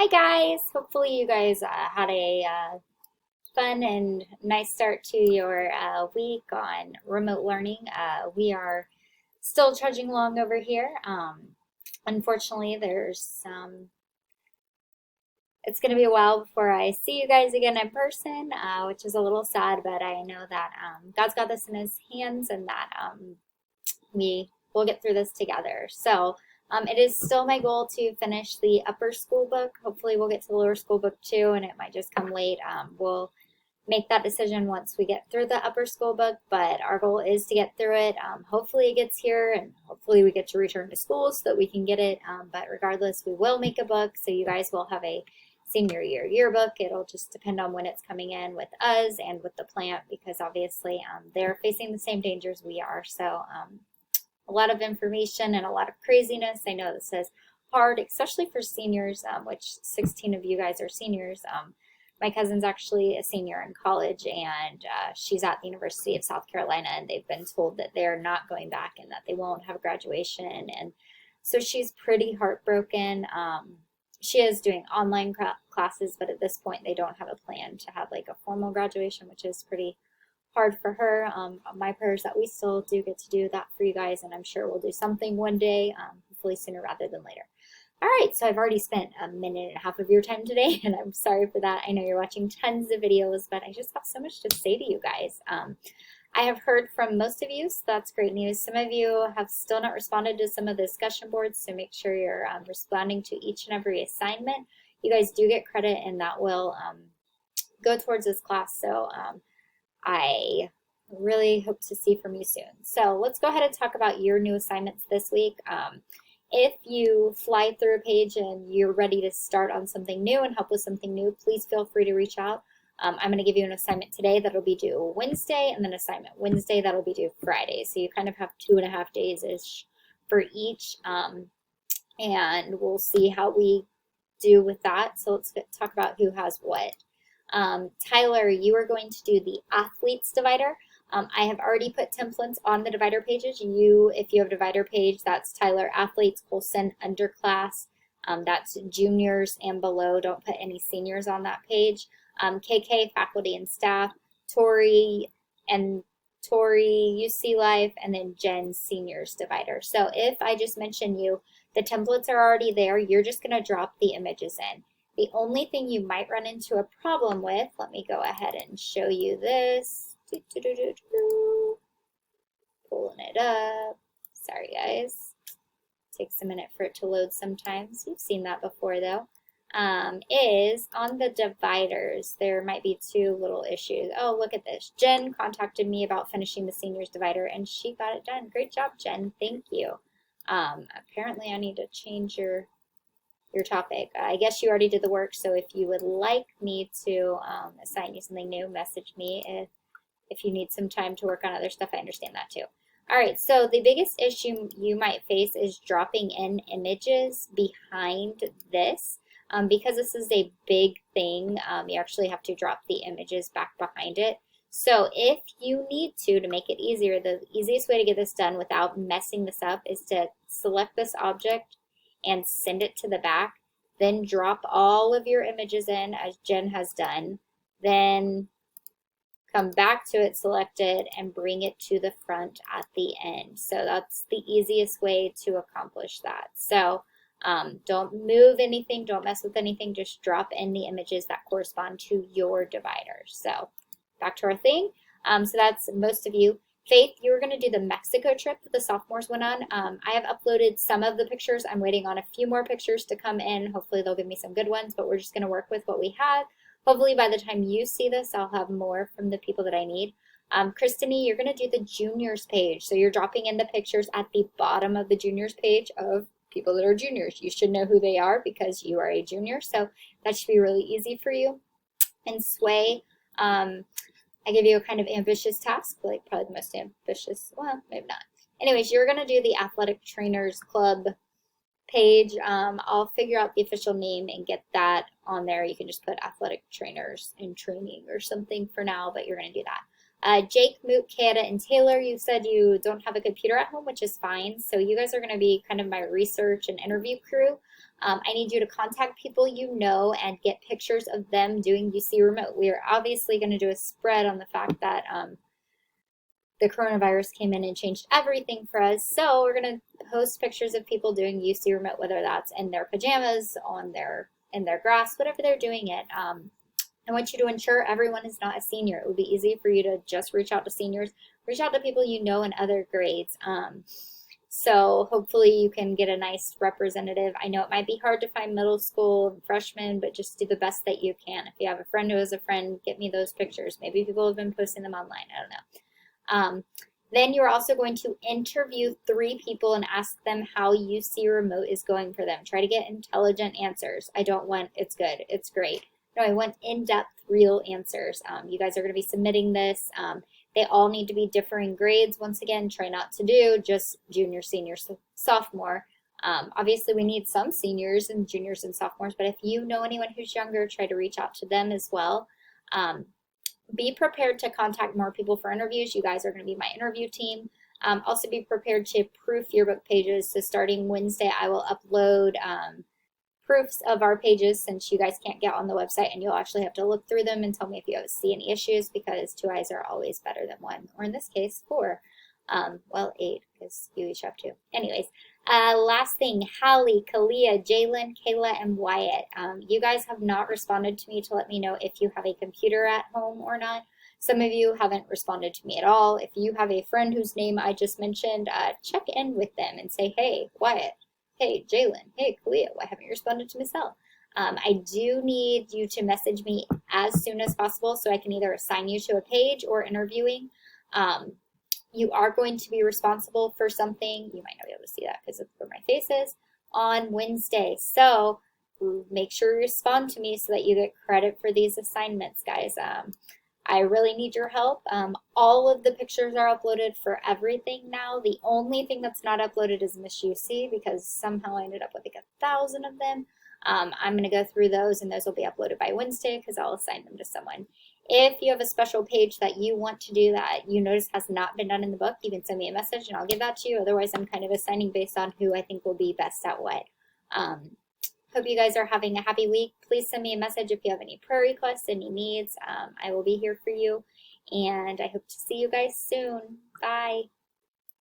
Hi guys! Hopefully you guys had a fun and nice start to your week on remote learning. We are still trudging along over here. Unfortunately, it's going to be a while before I see you guys again in person, which is a little sad, but I know that God's got this in His hands and that we will get through this together. So it is still my goal to finish the upper school book. Hopefully we'll get to the lower school book too, and it might just come late. We'll make that decision once we get through the upper school book, but our goal is to get through it. Hopefully it gets here, and hopefully we get to return to school so that we can get it. But regardless, we will make a book, so you guys will have a senior year yearbook. It'll just depend on when it's coming in with us and with the plant, because obviously they're facing the same dangers we are. So a lot of information and a lot of craziness. I know this is hard, especially for seniors, which 16 of you guys are seniors. My cousin's actually a senior in college, and she's at the University of South Carolina, and they've been told that they're not going back and that they won't have graduation. And so she's pretty heartbroken. She is doing online classes, but at this point they don't have a plan to have like a formal graduation, which is pretty hard for her. My prayers that we still do get to do that for you guys, and I'm sure we'll do something one day, hopefully sooner rather than later. All right, so I've already spent a minute and a half of your time today, and I'm sorry for that. I know you're watching tons of videos, but I just have so much to say to you guys. I have heard from most of you, so that's great news. Some of you have still not responded to some of the discussion boards, so make sure you're responding to each and every assignment. You guys do get credit, and that will go towards this class, so I really hope to see from you soon. So let's go ahead and talk about your new assignments this week. If you fly through a page and you're ready to start on something new and help with something new, please feel free to reach out. I'm going to give you an assignment today that'll be due Wednesday, and then assignment Wednesday that'll be due Friday. So you kind of have 2.5 days-ish for each, and we'll see how we do with that. So let's talk about who has what. Tyler, you are going to do the athletes divider. I have already put templates on the divider pages. If you have a divider page, that's Tyler athletes, Colson underclass. That's juniors and below. Don't put any seniors on that page. KK faculty and staff, Tori UC Life, and then Jen seniors divider. So if I just mention you, the templates are already there. You're just going to drop the images in. The only thing you might run into a problem with, let me go ahead and show you this. Pulling it up. Sorry, guys. Takes a minute for it to load sometimes. You've seen that before, though. Is on the dividers, there might be two little issues. Oh, look at this. Jen contacted me about finishing the seniors divider, and she got it done. Great job, Jen. Thank you. Apparently, I need to change your topic. I guess you already did the work, so if you would like me to assign you something new, message me. If you need some time to work on other stuff, I understand that too. All right, so the biggest issue you might face is dropping in images behind this. Because this is a big thing, you actually have to drop the images back behind it. So if you need to make it easier, the easiest way to get this done without messing this up is to select this object and send it to the back, then drop all of your images in as Jen has done, then come back to it, select it, and bring it to the front at the end. So that's the easiest way to accomplish that. So don't move anything, don't mess with anything, just drop in the images that correspond to your divider. So back to our thing. So that's most of you. Faith, you were going to do the Mexico trip that the sophomores went on. I have uploaded some of the pictures. I'm waiting on a few more pictures to come in. Hopefully they'll give me some good ones, but we're just going to work with what we have. Hopefully by the time you see this, I'll have more from the people that I need. Christine, you're going to do the juniors page. So you're dropping in the pictures at the bottom of the juniors page of people that are juniors. You should know who they are because you are a junior. So that should be really easy for you. And Sway, I give you a kind of ambitious task, like probably the most ambitious, well, maybe not. Anyways, you're going to do the Athletic Trainers Club page. I'll figure out the official name and get that on there. You can just put Athletic Trainers in Training or something for now, but you're going to do that. Jake, Moot, Kata, and Taylor, you said you don't have a computer at home, which is fine. So you guys are going to be kind of my research and interview crew. I need you to contact people you know and get pictures of them doing UC remote. We are obviously going to do a spread on the fact that the coronavirus came in and changed everything for us. So we're going to post pictures of people doing UC remote, whether that's in their pajamas, in their grass, whatever they're doing it. I want you to ensure everyone is not a senior. It would be easy for you to just reach out to seniors, reach out to people you know in other grades. So hopefully you can get a nice representative. I know it might be hard to find middle school and freshmen, but just do the best that you can. If you have a friend who has a friend, get me those pictures. Maybe people have been posting them online. I don't know. Then you're also going to interview 3 people and ask them how UC remote is going for them. Try to get intelligent answers. I don't want it's good, it's great. No, I want in-depth, real answers. You guys are going to be submitting this. They all need to be differing grades. Once again, try not to do just junior, senior, sophomore. Obviously, we need some seniors and juniors and sophomores, but if you know anyone who's younger, try to reach out to them as well. Be prepared to contact more people for interviews. You guys are going to be my interview team. Also be prepared to proof yearbook pages. So starting Wednesday, I will upload proofs of our pages, since you guys can't get on the website, and you'll actually have to look through them and tell me if you see any issues, because 2 eyes are always better than 1, or in this case 4. Well, 8, because you each have 2. Anyways, last thing, Hallie, Kalia, Jalen, Kayla, and Wyatt. You guys have not responded to me to let me know if you have a computer at home or not. Some of you haven't responded to me at all. If you have a friend whose name I just mentioned, check in with them and say, hey, Wyatt, hey, Jalen, hey, Kalia, why haven't you responded to Miss L? I do need you to message me as soon as possible so I can either assign you to a page or interviewing. You are going to be responsible for something. You might not be able to see that because of where my face is on Wednesday. So make sure you respond to me so that you get credit for these assignments, guys. I really need your help. All of the pictures are uploaded for everything now. The only thing that's not uploaded is Miss UC, because somehow I ended up with like 1,000 of them. I'm going to go through those, and those will be uploaded by Wednesday because I'll assign them to someone. If you have a special page that you want to do that you notice has not been done in the book, you can send me a message and I'll give that to you. Otherwise, I'm kind of assigning based on who I think will be best at what. Hope you guys are having a happy week. Please send me a message if you have any prayer requests, any needs. I will be here for you, and I hope to see you guys soon. Bye.